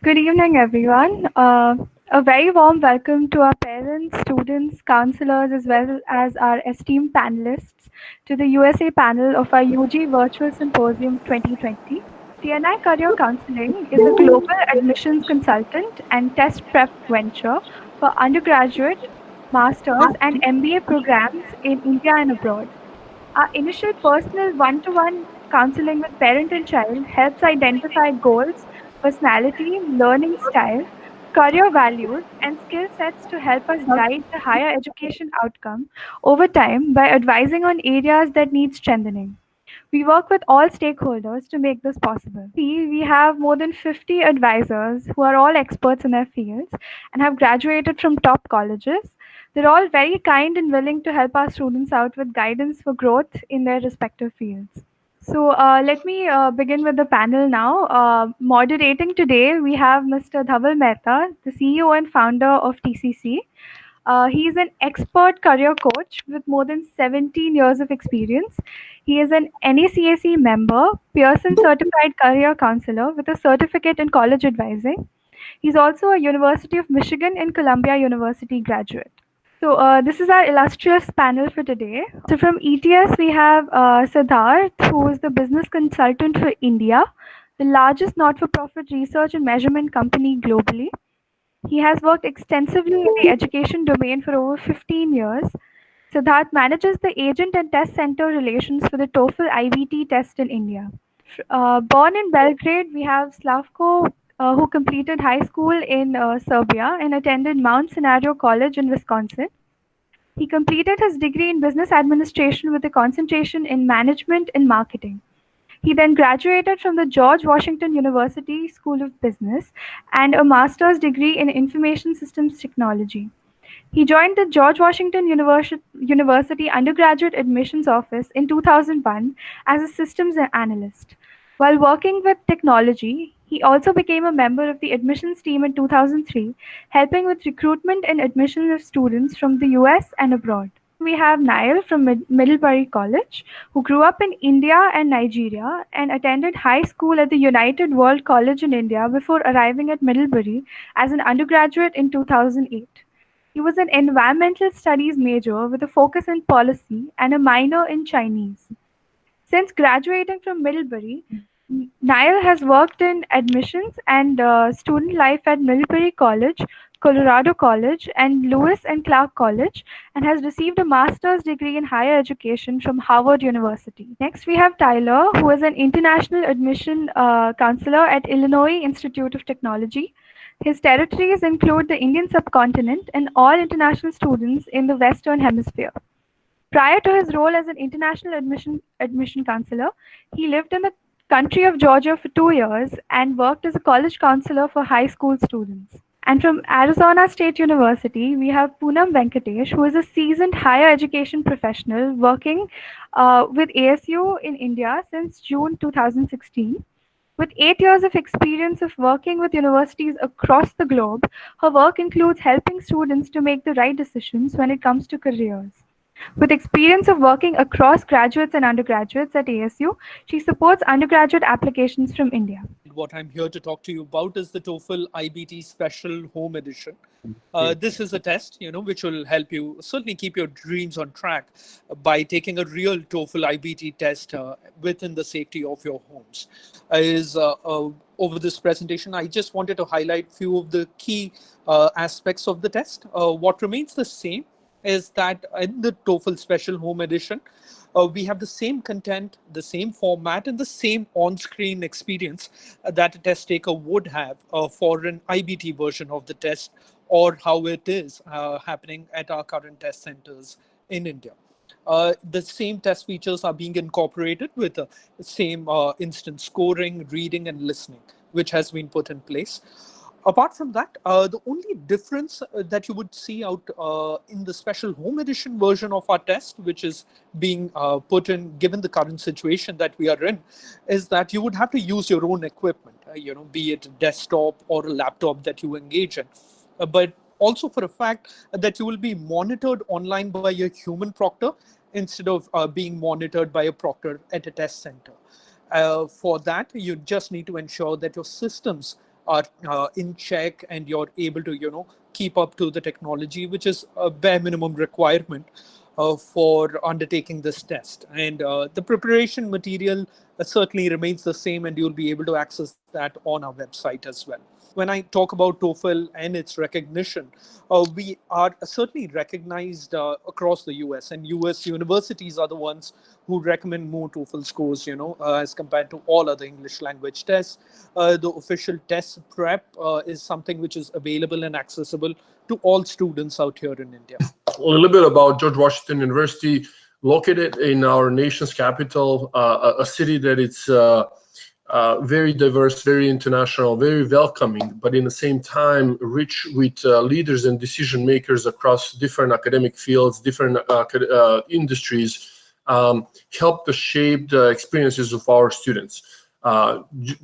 Good evening, everyone. A very warm welcome to our parents, students, counselors, as well as our esteemed panelists to the USA panel of our UG Virtual Symposium 2020. TNI Career Counselling is a global admissions consultant and test prep venture for undergraduate, master's, and MBA programs in India and abroad. Our initial personal one to one counseling with parent and child helps identify goals, personality, learning style, career values, and skill sets to help us guide the higher education outcome over time by advising on areas that need strengthening. We work with all stakeholders to make this possible. We have more than 50 advisors who are all experts in their fields and have graduated from top colleges. They're all very kind and willing to help our students out with guidance for growth in their respective fields. Let me begin with the panel now. Moderating today, we have Mr. Dhaval Mehta, the CEO and founder of TCC. He is an expert career coach with more than 17 years of experience. He is an NACAC member, Pearson Certified Career Counselor with a certificate in college advising. He's also a University of Michigan and Columbia University graduate. This is our illustrious panel for today. So, from ETS, we have Siddharth, who is the business consultant for India, the largest not for profit research and measurement company globally. He has worked extensively in the education domain for over 15 years. Siddharth manages the agent and test center relations for the TOEFL IBT test in India. Born in Belgrade, we have Slavko, who completed high school in Serbia and attended Mount Scenario College in Wisconsin. He completed his degree in business administration with a concentration in management and marketing. He then graduated from the George Washington University School of Business and a master's degree in information systems technology. He joined the George Washington University undergraduate admissions office in 2001 as a systems analyst. While working with technology, he also became a member of the admissions team in 2003, helping with recruitment and admission of students from the US and abroad. We have Niall from Middlebury College, who grew up in India and Nigeria and attended high school at the United World College in India before arriving at Middlebury as an undergraduate in 2008. He was an environmental studies major with a focus in policy and a minor in Chinese. Since graduating from Middlebury, Niall has worked in admissions and student life at Middlebury College, Colorado College, and Lewis and Clark College, and has received a master's degree in higher education from Harvard University. Next, we have Tyler, who is an international admission counselor at Illinois Institute of Technology. His territories include the Indian subcontinent and all international students in the Western Hemisphere. Prior to his role as an international admission counselor, he lived in the country of Georgia for 2 years and worked as a college counselor for high school students. And from Arizona State University, we have Poonam Venkatesh, who is a seasoned higher education professional working with ASU in India since June 2016. With 8 years of experience of working with universities across the globe, her work includes helping students to make the right decisions when it comes to careers. With experience of working across graduates and undergraduates at ASU, she supports undergraduate applications from India. What I'm here to talk to you about is the TOEFL IBT Special Home Edition. This is a test, which will help you certainly keep your dreams on track by taking a real TOEFL IBT test within the safety of your homes. Over this presentation, I just wanted to highlight few of the key aspects of the test. What remains the same is that in the TOEFL Special Home Edition, we have the same content, the same format, and the same on-screen experience that a test taker would have for an IBT version of the test, or how it is happening at our current test centers in India. The same test features are being incorporated with the same instant scoring, reading, and listening, which has been put in place. Apart from that, the only difference that you would see out in the special home edition version of our test, which is being put in given the current situation that we are in, is that you would have to use your own equipment, be it a desktop or a laptop that you engage in. But also for a fact that you will be monitored online by a human proctor instead of being monitored by a proctor at a test center. For that, you just need to ensure that your systems are in check and you're able to, keep up to the technology, which is a bare minimum requirement for undertaking this test. And the preparation material certainly remains the same, and you'll be able to access that on our website as well. When I talk about TOEFL and its recognition, we are certainly recognized across the US, and US universities are the ones who recommend more TOEFL scores, as compared to all other English language tests. The official test prep is something which is available and accessible to all students out here in India. A little bit about George Washington University, located in our nation's capital, a city that it's very diverse, very international, very welcoming, but in the same time rich with leaders and decision makers across different academic fields, different industries, help to shape the experiences of our students.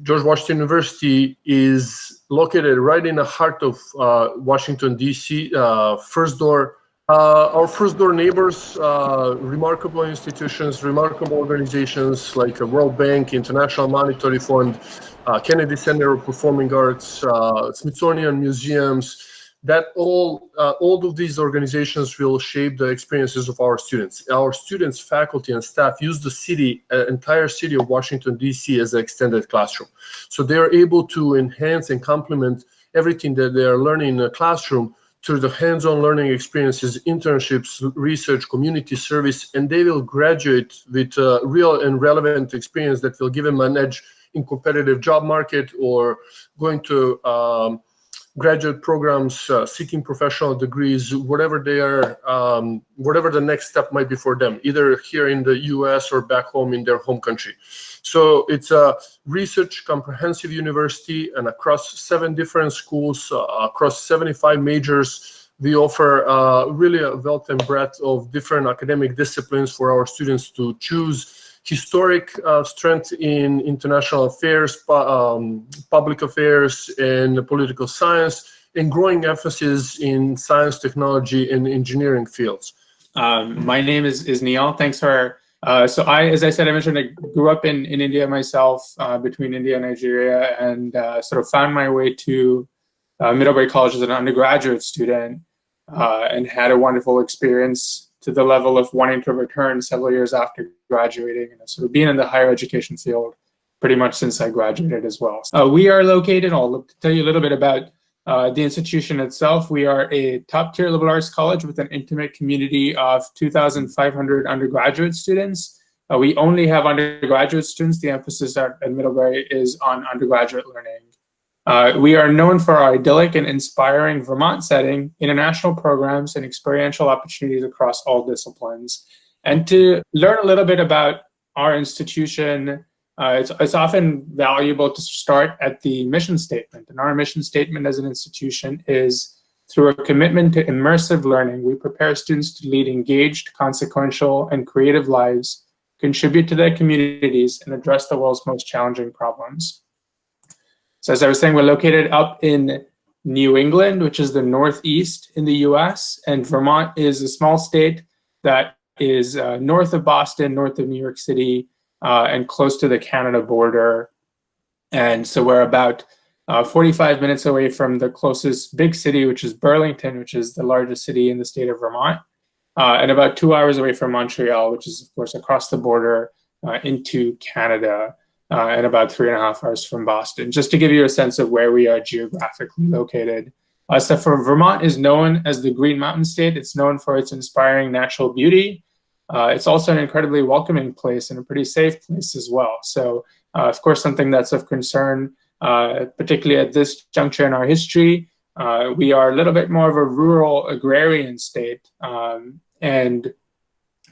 George Washington University is located right in the heart of Washington, D.C., our first door neighbors, remarkable institutions, remarkable organizations like World Bank, International Monetary Fund, Kennedy Center of Performing Arts, Smithsonian Museums, that all of these organizations will shape the experiences of our students. Our students, faculty, and staff use the entire city of Washington, D.C. as an extended classroom. So they're able to enhance and complement everything that they are learning in the classroom through the hands-on learning experiences, internships, research, community service, and they will graduate with real and relevant experience that will give them an edge in competitive job market, or going to graduate programs, seeking professional degrees, whatever they are, whatever the next step might be for them, either here in the US or back home in their home country. So it's a research comprehensive university, and across 7 different schools, across 75 majors, we offer really a wealth and breadth of different academic disciplines for our students to choose. Historic strength in international affairs, public affairs, and political science, and growing emphasis in science, technology, and engineering fields. My name is Neil. Thanks for. As I said, I mentioned I grew up in India myself, between India and Nigeria, and sort of found my way to Middlebury College as an undergraduate student, and had a wonderful experience to the level of wanting to return several years after graduating, and sort of being in the higher education field pretty much since I graduated as well. We are located, I'll tell you a little bit about the institution itself. We are a top-tier liberal arts college with an intimate community of 2,500 undergraduate students. We only have undergraduate students. The emphasis at Middlebury is on undergraduate learning. We are known for our idyllic and inspiring Vermont setting, international programs, and experiential opportunities across all disciplines. And to learn a little bit about our institution, it's often valuable to start at the mission statement. And our mission statement as an institution is, through a commitment to immersive learning, we prepare students to lead engaged, consequential, and creative lives, contribute to their communities, and address the world's most challenging problems. So as I was saying, we're located up in New England, which is the Northeast in the US, and Vermont is a small state that is north of Boston, north of New York City, and close to the Canada border. And so we're about 45 minutes away from the closest big city, which is Burlington, which is the largest city in the state of Vermont, and about 2 hours away from Montreal, which is, of course, across the border into Canada. And about 3.5 hours from Boston, just to give you a sense of where we are geographically located. So Vermont is known as the Green Mountain State. It's known for its inspiring natural beauty. It's also an incredibly welcoming place and a pretty safe place as well. So, of course, something that's of concern, particularly at this juncture in our history. We are a little bit more of a rural agrarian state. And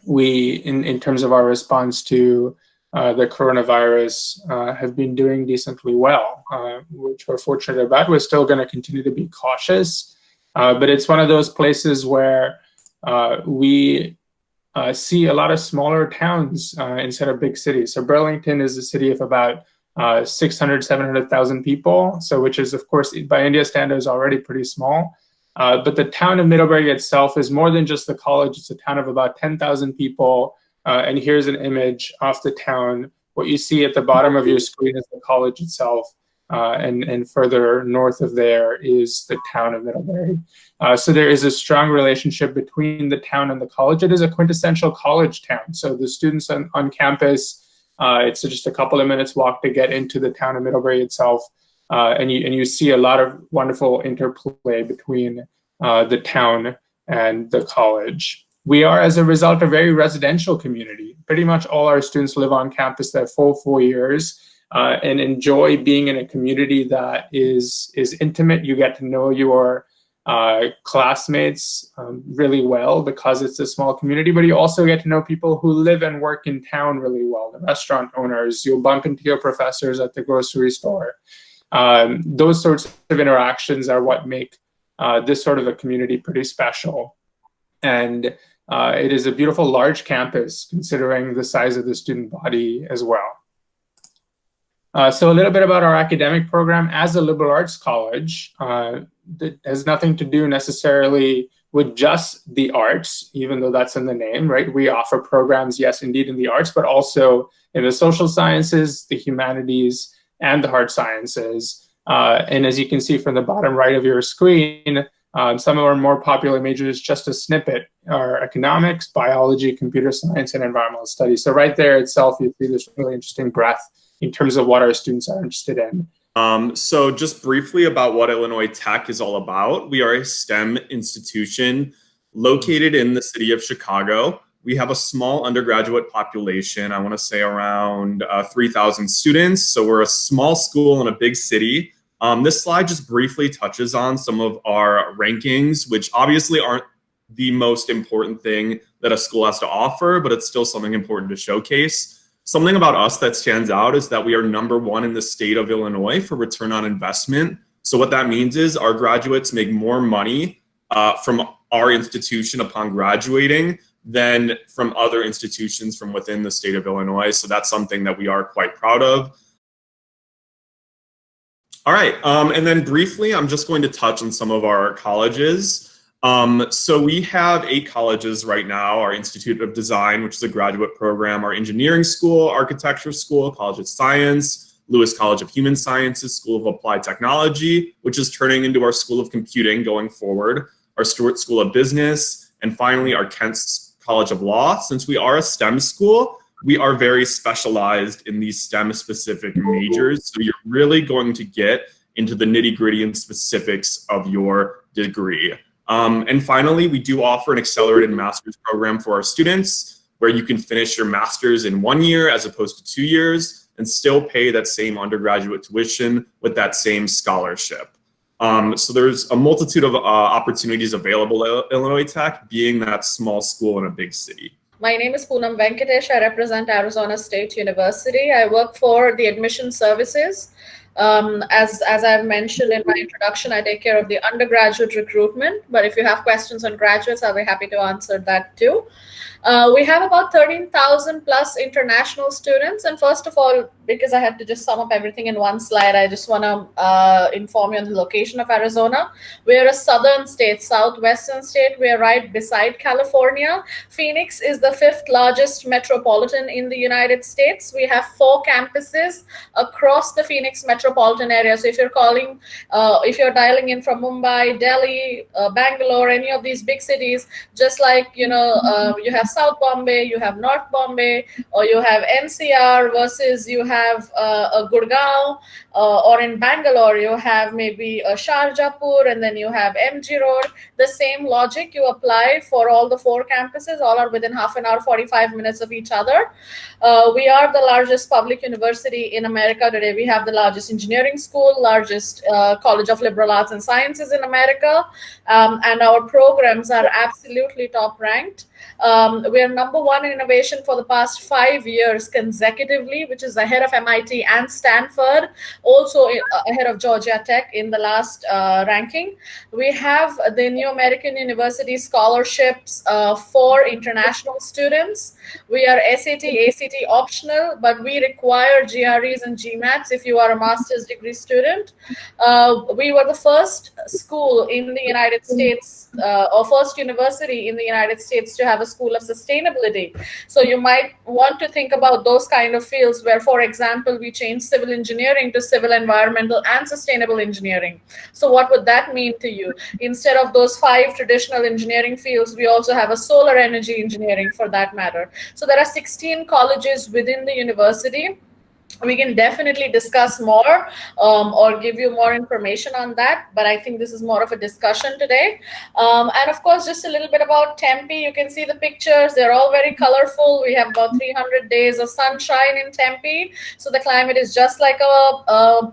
we, in terms of our response to the coronavirus, have been doing decently well, which we're fortunate about. We're still going to continue to be cautious, but it's one of those places where we see a lot of smaller towns instead of big cities. So Burlington is a city of about 600, 700,000 people, so which is, of course, by India standards, already pretty small. But the town of Middlebury itself is more than just the college. It's a town of about 10,000 people. And here's an image of the town. What you see at the bottom of your screen is the college itself. and further north of there is the town of Middlebury. So there is a strong relationship between the town and the college. It is a quintessential college town. So the students on campus, it's just a couple of minutes walk to get into the town of Middlebury itself. And you see a lot of wonderful interplay between the town and the college. We are, as a result, a very residential community. Pretty much all our students live on campus their full 4 years and enjoy being in a community that is intimate. You get to know your classmates really well because it's a small community, but you also get to know people who live and work in town really well. The restaurant owners, you'll bump into your professors at the grocery store. Those sorts of interactions are what make this sort of a community pretty special. And it is a beautiful large campus considering the size of the student body as well. So a little bit about our academic program. As a liberal arts college, that has nothing to do necessarily with just the arts, even though that's in the name, right? We offer programs, yes, indeed, in the arts, but also in the social sciences, the humanities, and the hard sciences. And as you can see from the bottom right of your screen, some of our more popular majors, just a snippet, are economics, biology, computer science, and environmental studies. So right there itself, you see this really interesting breadth in terms of what our students are interested in. So just briefly about what Illinois Tech is all about. We are a STEM institution located in the city of Chicago. We have a small undergraduate population. I want to say around 3,000 students. So we're a small school in a big city. This slide just briefly touches on some of our rankings, which obviously aren't the most important thing that a school has to offer, but it's still something important to showcase. Something about us that stands out is that we are #1 in the state of Illinois for return on investment. So what that means is our graduates make more money from our institution upon graduating than from other institutions from within the state of Illinois. So that's something that we are quite proud of. All right, and then briefly, I'm just going to touch on some of our colleges. So we have 8 colleges right now: our Institute of Design, which is a graduate program, our engineering school, architecture school, College of Science, Lewis College of Human Sciences, School of Applied Technology, which is turning into our School of Computing going forward, our Stewart School of Business, and finally our Kent College of Law. Since we are a STEM school, we are very specialized in these STEM-specific majors. So you're really going to get into the nitty-gritty and specifics of your degree. And finally, we do offer an accelerated master's program for our students where you can finish your master's in 1 year as opposed to 2 years and still pay that same undergraduate tuition with that same scholarship. So there's a multitude of opportunities available at Illinois Tech, being that small school in a big city. My name is Poonam Venkatesh. I represent Arizona State University. I work for the admission services. As I've mentioned in my introduction, I take care of the undergraduate recruitment, but if you have questions on graduates, I'll be happy to answer that too. We have about 13,000 plus international students. And first of all, because I had to just sum up everything in one slide, I just want to inform you on the location of Arizona. We're a southern state, southwestern state. We're right beside California. Phoenix is the 5th largest metropolitan in the United States. We have 4 campuses across the Phoenix metropolitan area. So if you're calling, if you're dialing in from Mumbai, Delhi, Bangalore, any of these big cities, just like, you have South Bombay, you have North Bombay, or you have NCR versus you have a Gurgaon, or in Bangalore, you have maybe a Sharjapur, and then you have MG Road. The same logic you apply for all the 4 campuses, all are within half an hour, 45 minutes of each other. We are the largest public university in America today. We have the largest engineering school, largest college of liberal arts and sciences in America, and our programs are absolutely top ranked. We are #1 in innovation for the past 5 years consecutively, which is ahead of MIT and Stanford, also ahead of Georgia Tech in the last ranking. We have the New American University scholarships for international students. We are SAT, ACT optional, but we require GREs and GMATs if you are a master's degree student. We were the first school in the United States, or first university in the United States to have a school of sustainability. So you might want to think about those kind of fields where, for example, we change civil engineering to civil, environmental, and sustainable engineering. So what would that mean to you? Instead of those 5 traditional engineering fields, we also have a solar energy engineering, for that matter. So there are 16 colleges within the university. We can definitely discuss more, or give you more information on that, but I think this is more of a discussion today. And of course, just a little bit about Tempe. You can see the pictures. They're all very colorful. We have about 300 days of sunshine in Tempe. So the climate is just like a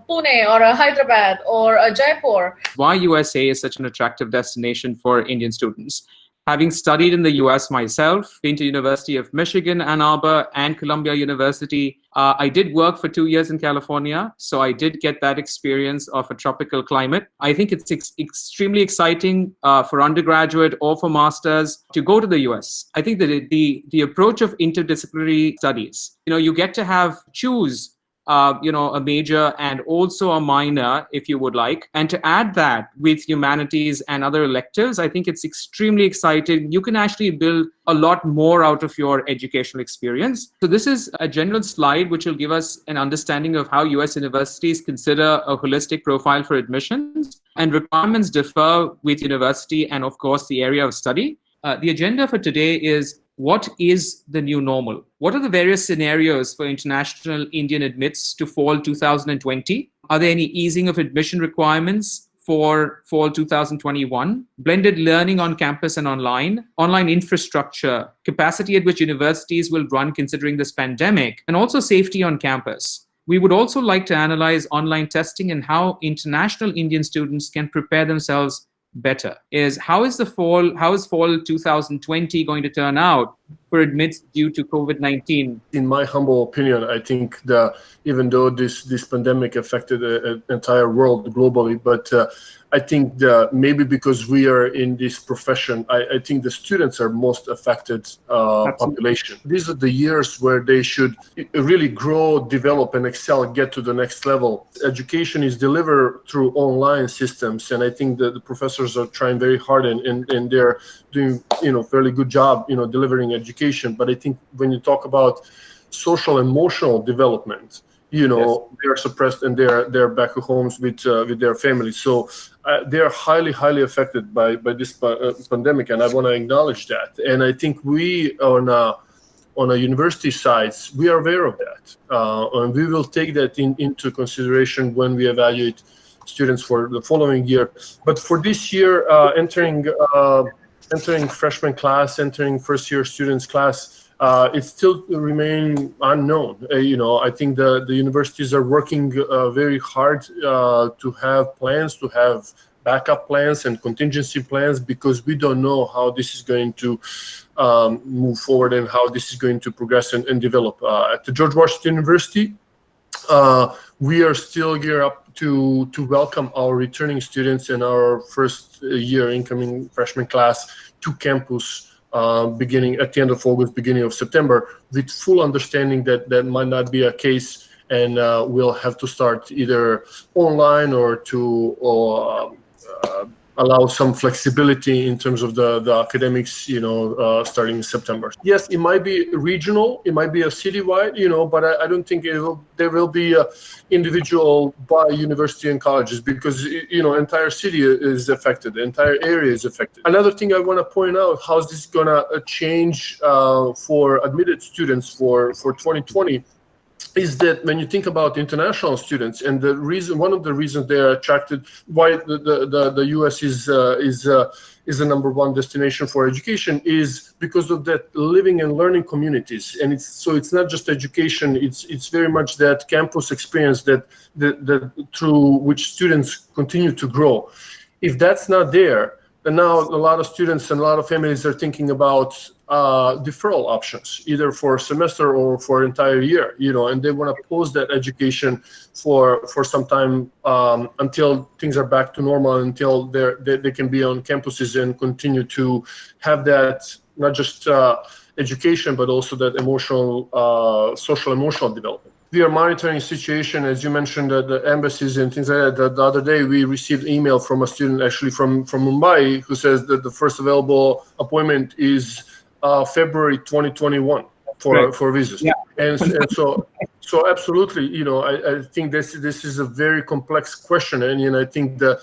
Pune or a Hyderabad or a Jaipur. Why USA is such an attractive destination for Indian students? Having studied in the US myself, been to University of Michigan, Ann Arbor, and Columbia University, I did work for 2 years in California, so I did get that experience of a tropical climate. I think it's extremely exciting for undergraduate or for masters to go to the US. I think that the approach of interdisciplinary studies, you get to choose a major and also a minor, if you would like. And to add that with humanities and other electives, I think it's extremely exciting. You can actually build a lot more out of your educational experience. So this is a general slide which will give us an understanding of how US universities consider a holistic profile for admissions, and requirements differ with university and, of course, the area of study. The agenda for today is: what is the new normal? What are the various scenarios for international Indian admits to fall 2020? Are there any easing of admission requirements for fall 2021? Blended learning on campus and online infrastructure, capacity at which universities will run considering this pandemic, and also safety on campus. We would also like to analyze online testing and how international Indian students can prepare themselves better. How is fall 2020 going to turn out for admits due to COVID-19? In my humble opinion, I think that even though this pandemic affected the entire world globally, but I think that maybe because we are in this profession, I think the students are most affected population. These are the years where they should really grow, develop, and excel, get to the next level. Education is delivered through online systems, and I think that the professors are trying very hard, and they're doing fairly good job delivering education. But I think when you talk about social emotional development, they are suppressed, and they're back at homes with their families. So they are highly affected by this pandemic, and I want to acknowledge that. And I think we on a university sides, we are aware of that, and we will take that into consideration when we evaluate students for the following year. But for this year, entering freshman class, entering first year students class, it still remain unknown. I think the universities are working very hard to have plans, to have backup plans and contingency plans, because we don't know how this is going to move forward and how this is going to progress and develop. At the George Washington University, we are still geared up to welcome our returning students and our first year incoming freshman class to campus beginning at the end of August, beginning of September, with full understanding that that might not be a case, and we'll have to start either online or to allow some flexibility in terms of the academics, starting in September. Yes, it might be regional, it might be a citywide, but I don't think there will be a individual by university and colleges, because, entire city is affected, the entire area is affected. Another thing I want to point out, how is this going to change for admitted students for 2020, is that when you think about international students, and one of the reasons they are attracted, why the US is the number one destination for education, is because of that living and learning communities. And it's not just education, it's very much that campus experience that through which students continue to grow. If that's not there, then now a lot of students and a lot of families are thinking about deferral options, either for a semester or for an entire year, and they want to pause that education for some time until things are back to normal, until they can be on campuses and continue to have that, not just education, but also that social emotional development. we are monitoring situation, as you mentioned, the embassies and things like that. The other day, we received email from a student actually from Mumbai who says that the first available appointment is February 2021 for visas. Yeah. And so absolutely, you know, I think this is a very complex question, and I think the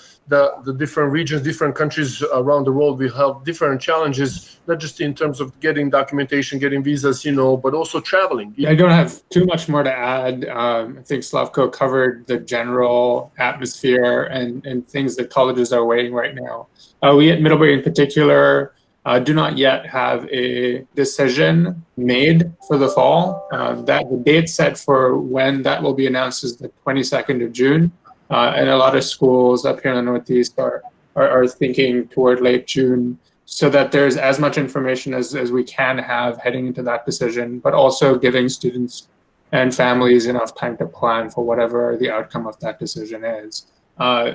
different regions, different countries around the world will have different challenges, not just in terms of getting documentation, getting visas, but also traveling. I don't have too much more to add. I think Slavko covered the general atmosphere and things that colleges are weighing right now. We at Middlebury in particular do not yet have a decision made for the fall. That the date set for when that will be announced is the 22nd of June. And a lot of schools up here in the Northeast are thinking toward late June, so that there's as much information as we can have heading into that decision, but also giving students and families enough time to plan for whatever the outcome of that decision is.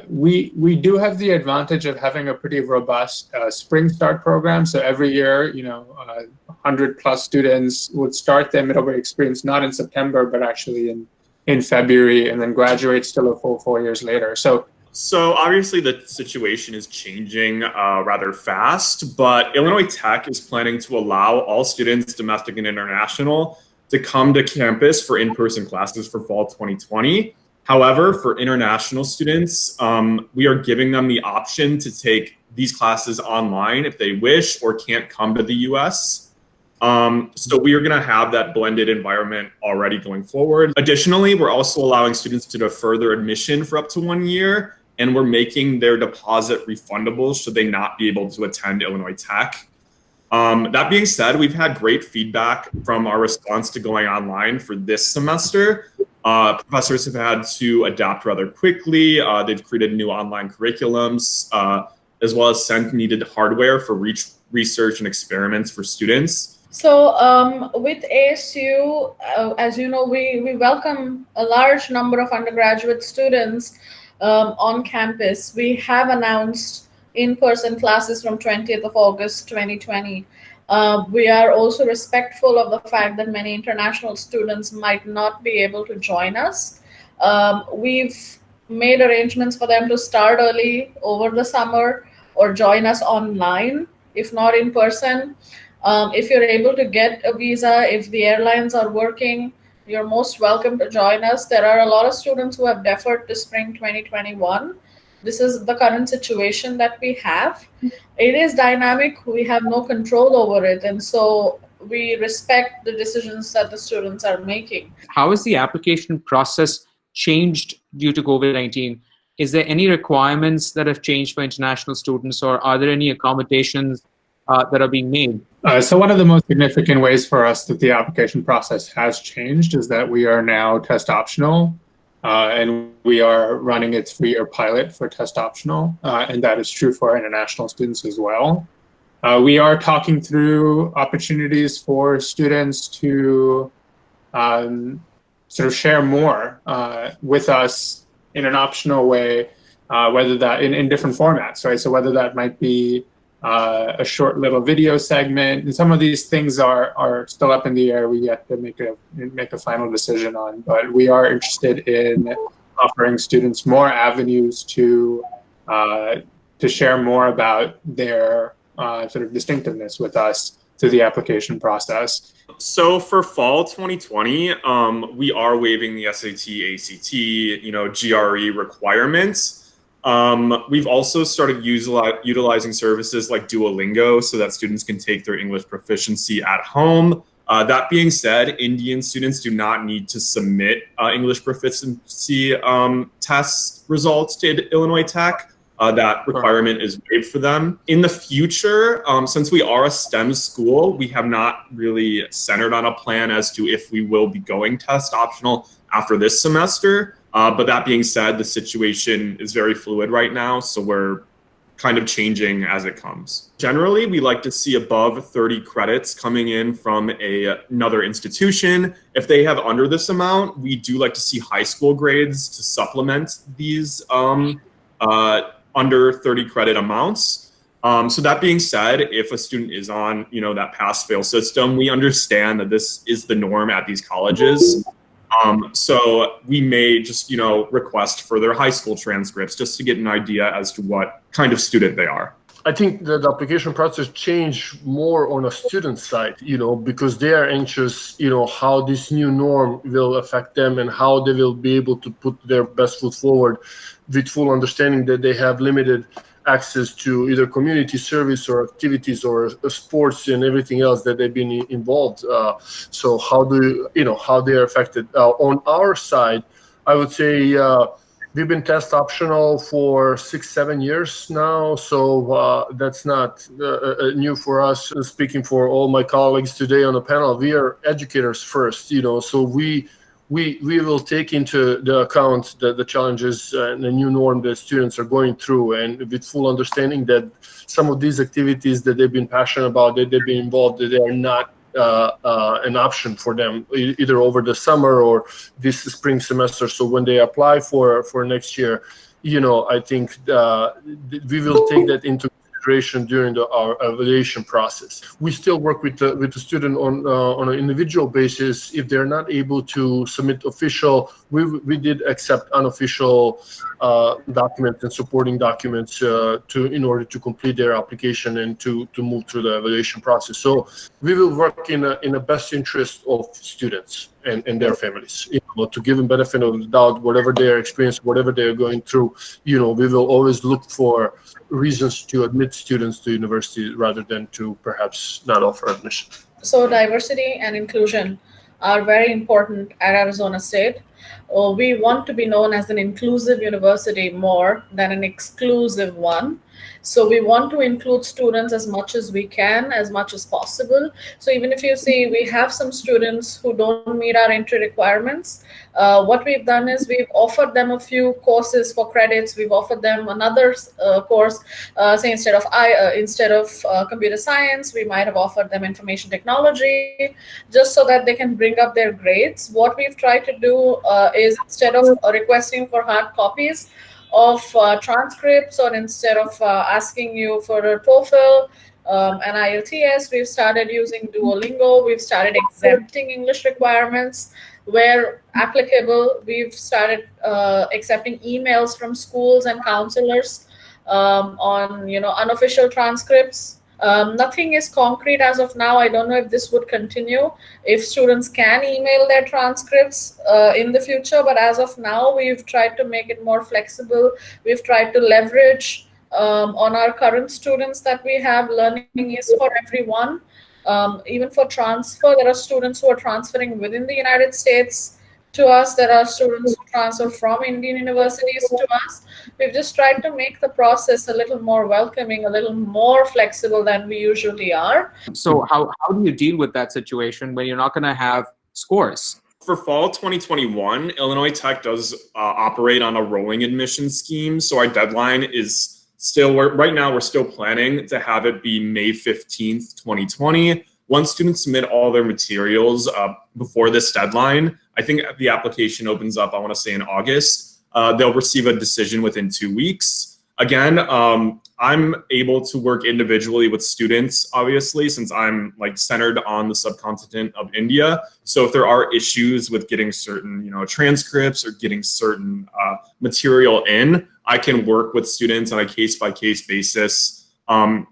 We do have the advantage of having a pretty robust spring start program. So every year, 100 plus students would start their Middlebury experience not in September, but actually in February, and then graduate still a full 4 years later. So obviously the situation is changing rather fast, but Illinois Tech is planning to allow all students, domestic and international, to come to campus for in-person classes for fall 2020. However, for international students, we are giving them the option to take these classes online if they wish or can't come to the US. So we are going to have that blended environment already going forward. Additionally, we're also allowing students to defer their admission for up to 1 year, and we're making their deposit refundable should they not be able to attend Illinois Tech. That being said, we've had great feedback from our response to going online for this semester. Professors have had to adapt rather quickly. They've created new online curriculums, as well as sent needed hardware for research and experiments for students. So with ASU, as you know, we welcome a large number of undergraduate students on campus. We have announced in-person classes from 20th of August 2020. We are also respectful of the fact that many international students might not be able to join us. We've made arrangements for them to start early over the summer or join us online, if not in person. If you're able to get a visa, if the airlines are working, you're most welcome to join us. There are a lot of students who have deferred to spring 2021. This is the current situation that we have. It is dynamic. We have no control over it. And so we respect the decisions that the students are making. How has the application process changed due to COVID-19? Is there any requirements that have changed for international students, or are there any accommodations that are being made? So one of the most significant ways for us that the application process has changed is that we are now test optional, and we are running a 3-year pilot for test optional, and that is true for our international students as well. We are talking through opportunities for students to sort of share more with us in an optional way, whether that in different formats, right? So whether that might be a short little video segment, and some of these things are still up in the air. We yet to make a final decision on, but we are interested in offering students more avenues to share more about their sort of distinctiveness with us through the application process. So for fall 2020, we are waiving the SAT, ACT, GRE requirements. We've also started utilizing services like Duolingo so that students can take their English proficiency at home. That being said, Indian students do not need to submit English proficiency test results to Illinois Tech. That requirement is waived for them. In the future, since we are a STEM school, we have not really centered on a plan as to if we will be going test optional after this semester. But that being said, the situation is very fluid right now, so we're kind of changing as it comes. Generally, we like to see above 30 credits coming in from another institution. If they have under this amount, we do like to see high school grades to supplement these under 30 credit amounts. So that being said, if a student is on, that pass-fail system, we understand that this is the norm at these colleges. So we may just, request for their high school transcripts just to get an idea as to what kind of student they are. I think that the application process changed more on a student side, because they are anxious, how this new norm will affect them and how they will be able to put their best foot forward with full understanding that they have limited access to either community service or activities or sports and everything else that they've been involved. So how how they are affected. On our side, I would say we've been test optional for 6-7 years now, so that's not new for us. Speaking for all my colleagues today on the panel, we are educators first, so we will take into the account the challenges and the new norm that students are going through, and with full understanding that some of these activities that they've been passionate about, that they've been involved, that they are not an option for them either over the summer or this spring semester. So when they apply for next year, I think we will take that into consideration during our evaluation process. We still work with the student on an individual basis. If they're not able to submit official, we did accept unofficial documents and supporting documents in order to complete their application and to move through the evaluation process. So we will work in the best interest of students and their families, to give them benefit of the doubt, whatever their experience, whatever they're going through. We will always look for reasons to admit students to university rather than to perhaps not offer admission. So diversity and inclusion are very important at Arizona State. We want to be known as an inclusive university more than an exclusive one. So we want to include students as much as we can, as much as possible. So even if you see we have some students who don't meet our entry requirements, what we've done is we've offered them a few courses for credits. We've offered them another course. Say instead of computer science, we might have offered them information technology, just so that they can bring up their grades. What we've tried to do is instead of requesting for hard copies of transcripts, or instead of asking you for a TOEFL and IELTS, we've started using Duolingo. We've started exempting English requirements where applicable. We've started accepting emails from schools and counselors on unofficial transcripts. Nothing is concrete as of now. I don't know if this would continue, if students can email their transcripts in the future, but as of now, we've tried to make it more flexible. We've tried to leverage on our current students that we have. Learning is for everyone. Even for transfer, there are students who are transferring within the United States to us. There are students who transfer from Indian universities to us. We've just tried to make the process a little more welcoming, a little more flexible than we usually are. So how do you deal with that situation when you're not going to have scores? For fall 2021, Illinois Tech does operate on a rolling admission scheme. So our deadline is right now we're still planning to have it be May 15th, 2020. Once students submit all their materials before this deadline, I think the application opens up, I want to say in August. They'll receive a decision within 2 weeks. Again, I'm able to work individually with students, obviously, since I'm centered on the subcontinent of India. So if there are issues with getting certain, transcripts or getting certain material in, I can work with students on a case-by-case basis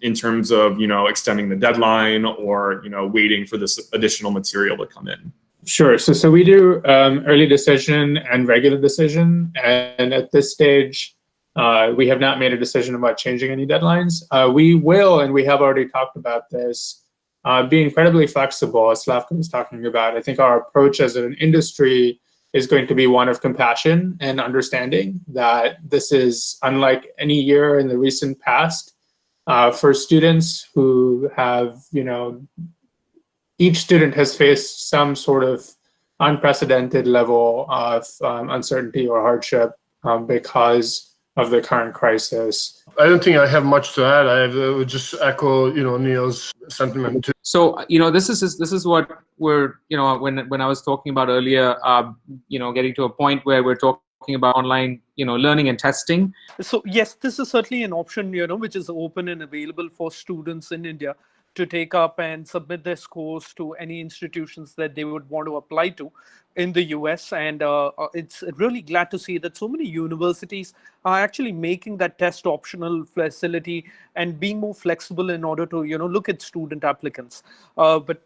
in terms of, extending the deadline or, waiting for this additional material to come in. Sure. So we do early decision and regular decision. And at this stage, we have not made a decision about changing any deadlines. We will, and we have already talked about this, be incredibly flexible, as Slavka was talking about. I think our approach as an industry is going to be one of compassion and understanding that this is unlike any year in the recent past. For students who have, each student has faced some sort of unprecedented level of uncertainty or hardship because of the current crisis. I don't think I have much to add. I would just echo, Neil's sentiment too. So, this is what we're, when I was talking about earlier, getting to a point where we're talking about online, learning and testing. So yes, this is certainly an option, which is open and available for students in India to take up and submit their scores to any institutions that they would want to apply to. in the US, and it's really glad to see that so many universities are actually making that test optional facility and being more flexible in order to look at student applicants. But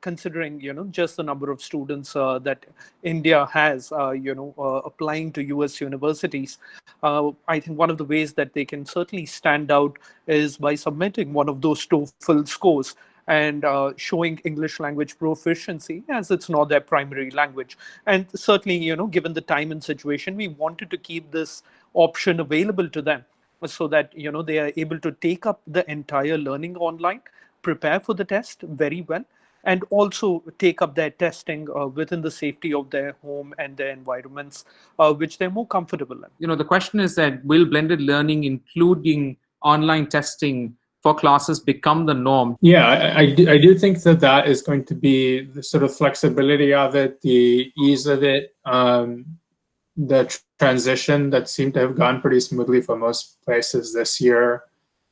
considering just the number of students that India has applying to US universities, I think one of the ways that they can certainly stand out is by submitting one of those TOEFL scores and showing English language proficiency, as it's not their primary language. And certainly, given the time and situation, we wanted to keep this option available to them so that they are able to take up the entire learning online, prepare for the test very well, and also take up their testing within the safety of their home and their environments, which they're more comfortable in. The question is that will blended learning, including online testing for classes, become the norm? Yeah, I do think that that is going to be the sort of flexibility of it, the ease of it, the transition that seemed to have gone pretty smoothly for most places this year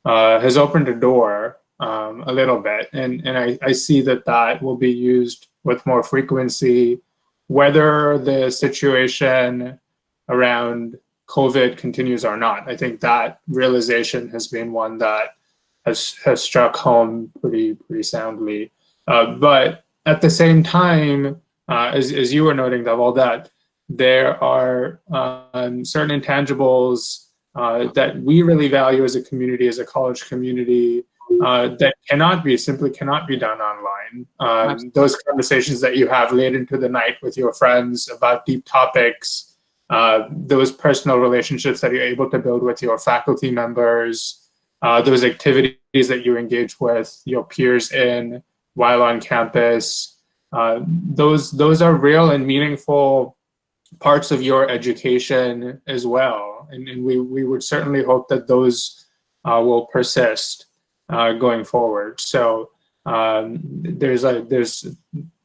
has opened a door a little bit. And I see that that will be used with more frequency, whether the situation around COVID continues or not. I think that realization has been one that has struck home pretty soundly. But at the same time, as you were noting, Dhaval, that there are certain intangibles that we really value as a community, as a college community, that simply cannot be done online. Those conversations that you have late into the night with your friends about deep topics, those personal relationships that you're able to build with your faculty members, those activities that you engage with your peers in while on campus, those are real and meaningful parts of your education as well. And we would certainly hope that those will persist going forward. So there's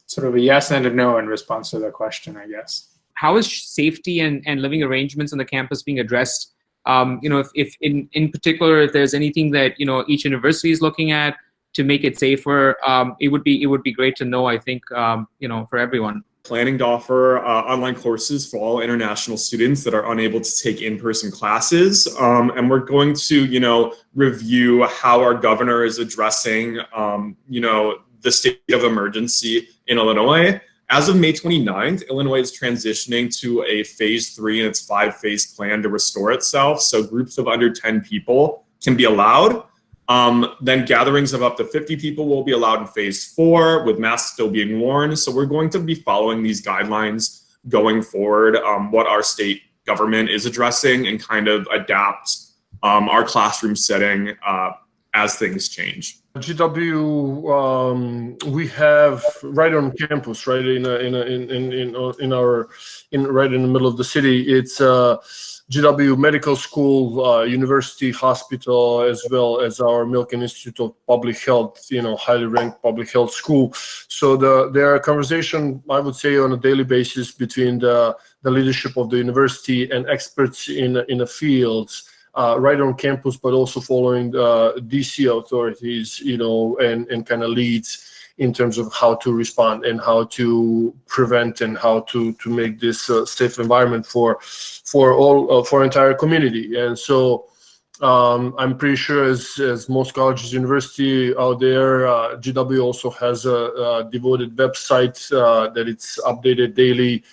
sort of a yes and a no in response to the question, I guess. How is safety and living arrangements on the campus being addressed? If in particular, if there's anything that each university is looking at to make it safer, it would be great to know. I think for everyone. Planning to offer online courses for all international students that are unable to take in-person classes, and we're going to review how our governor is addressing the state of emergency in Illinois. As of May 29th, Illinois is transitioning to a phase 3 in its 5-phase plan to restore itself. So groups of under 10 people can be allowed. Then gatherings of up to 50 people will be allowed in phase 4 with masks still being worn. So we're going to be following these guidelines going forward, what our state government is addressing, and kind of adapt our classroom setting as things change. GW, we have right on campus, right right in the middle of the city. It's GW Medical School, University Hospital, as well as our Milken Institute of Public Health, highly ranked public health school. So there are conversations, I would say, on a daily basis between the leadership of the university and experts in the fields. Right on campus, but also following the DC authorities, and kind of leads in terms of how to respond and how to prevent and how to make this a safe environment for entire community. And so I'm pretty sure as most colleges, university out there, GW also has a devoted website that it's updated daily.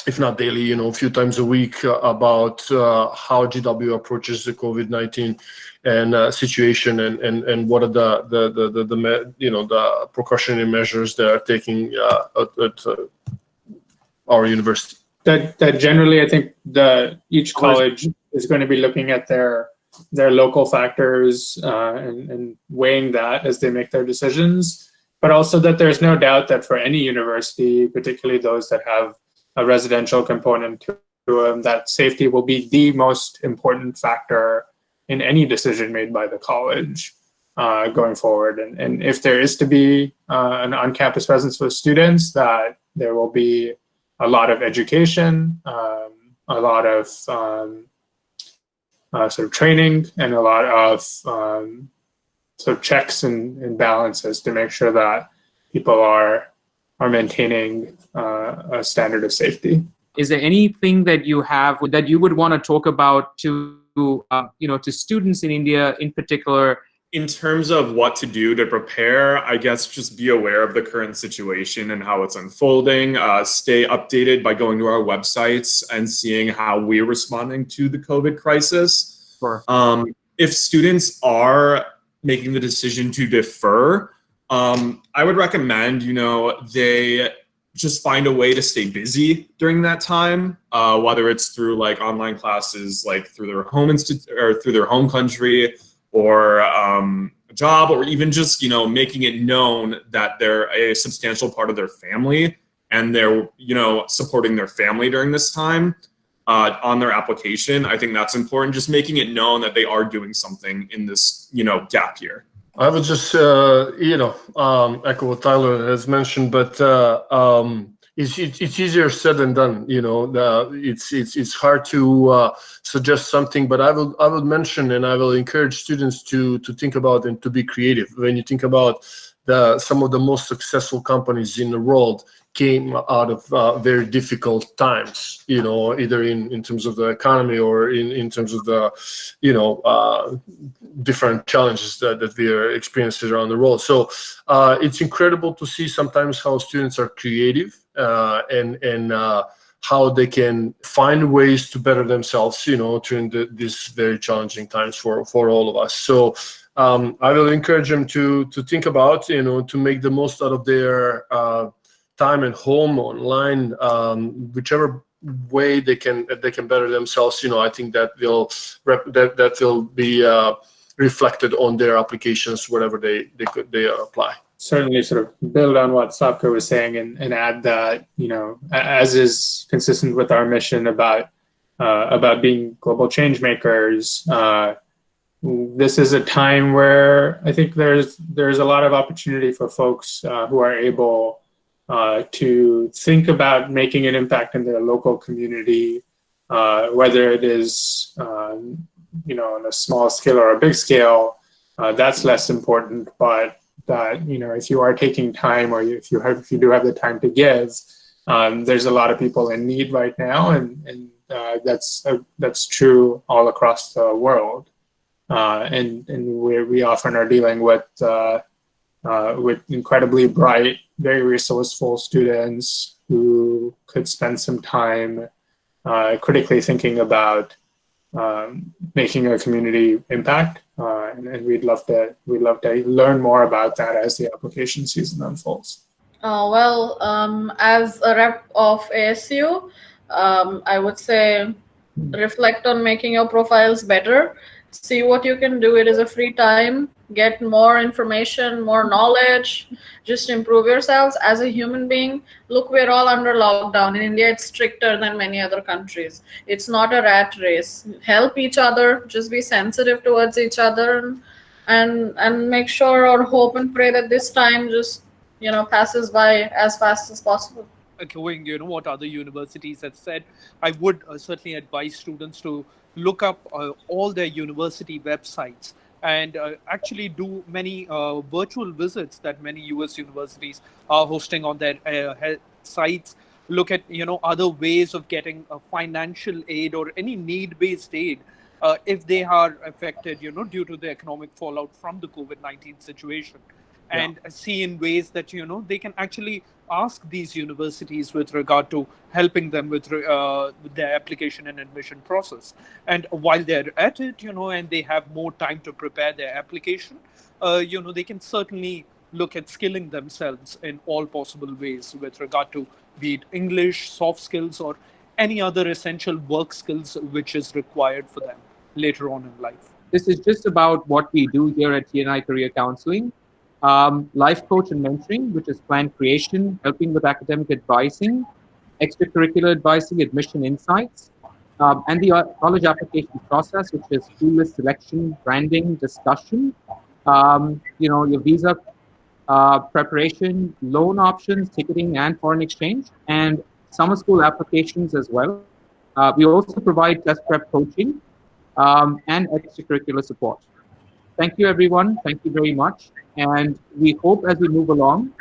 If not daily, a few times a week, about how GW approaches the COVID-19 and situation, and what are the precautionary measures that are taking at our university. That generally, I think each college is going to be looking at their local factors and weighing that as they make their decisions. But also that there's no doubt that for any university, particularly those that have a residential component to them, that safety will be the most important factor in any decision made by the college going forward. And if there is to be an on-campus presence with students, that there will be a lot of education, a lot of sort of training, and a lot of sort of checks and balances to make sure that people are maintaining a standard of safety. Is there anything that you have that you would want to talk about to to students in India in particular? In terms of what to do to prepare, I guess just be aware of the current situation and how it's unfolding. Stay updated by going to our websites and seeing how we're responding to the COVID crisis. Sure. If students are making the decision to defer, I would recommend, they just find a way to stay busy during that time, whether it's through like online classes, like through their home or through their home country, or a job, or even just, making it known that they're a substantial part of their family and they're, supporting their family during this time on their application. I think that's important, just making it known that they are doing something in this, gap year. I would just, echo what Tyler has mentioned, but it's easier said than done. It's hard to suggest something, but I will mention, and I will encourage students to think about and to be creative. When you think about some of the most successful companies in the world came out of very difficult times, either in terms of the economy or in terms of the, different challenges that we are experiencing around the world. So it's incredible to see sometimes how students are creative and how they can find ways to better themselves, during these very challenging times for all of us. So I will encourage them to think about, to make the most out of their time at home, online, whichever way they can better themselves. I think that will be reflected on their applications wherever they apply. Certainly sort of build on what Slavko was saying and add that, as is consistent with our mission about being global change makers, this is a time where I think there's a lot of opportunity for folks who are able to think about making an impact in their local community, whether it is on a small scale or a big scale. That's less important, but that if you are taking time, or if you do have the time to give, there's a lot of people in need right now, and that's true all across the world. And we often are dealing with incredibly bright, very resourceful students who could spend some time critically thinking about making a community impact, and we'd love to learn more about that as the application season unfolds. As a rep of ASU, I would say reflect on making your profiles better. See what you can do. It is a free time. Get more information, more knowledge. Just improve yourselves as a human being. Look, we're all under lockdown. In India, it's stricter than many other countries. It's not a rat race. Help each other. Just be sensitive towards each other, and make sure, or hope and pray that this time just passes by as fast as possible. Echoing, what other universities have said, I would certainly advise students to look up all their university websites and actually do many virtual visits that many US universities are hosting on their sites. Look at other ways of getting financial aid or any need-based aid if they are affected due to the economic fallout from the COVID-19 situation. And see in ways that they can actually ask these universities with regard to helping them with their application and admission process. And while they're at it, and they have more time to prepare their application, they can certainly look at skilling themselves in all possible ways with regard to be it English, soft skills, or any other essential work skills which is required for them later on in life. This is just about what we do here at TNI Career Counselling. Life coach and mentoring, which is plan creation, helping with academic advising, extracurricular advising, admission insights, and the college application process, which is school list selection, branding, discussion, your visa preparation, loan options, ticketing, and foreign exchange, and summer school applications as well. We also provide test prep coaching and extracurricular support. Thank you, everyone. Thank you very much. And we hope as we move along,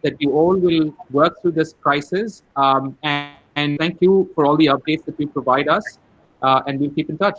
that you all will work through this crisis. And thank you for all the updates that you provide us. And we'll keep in touch.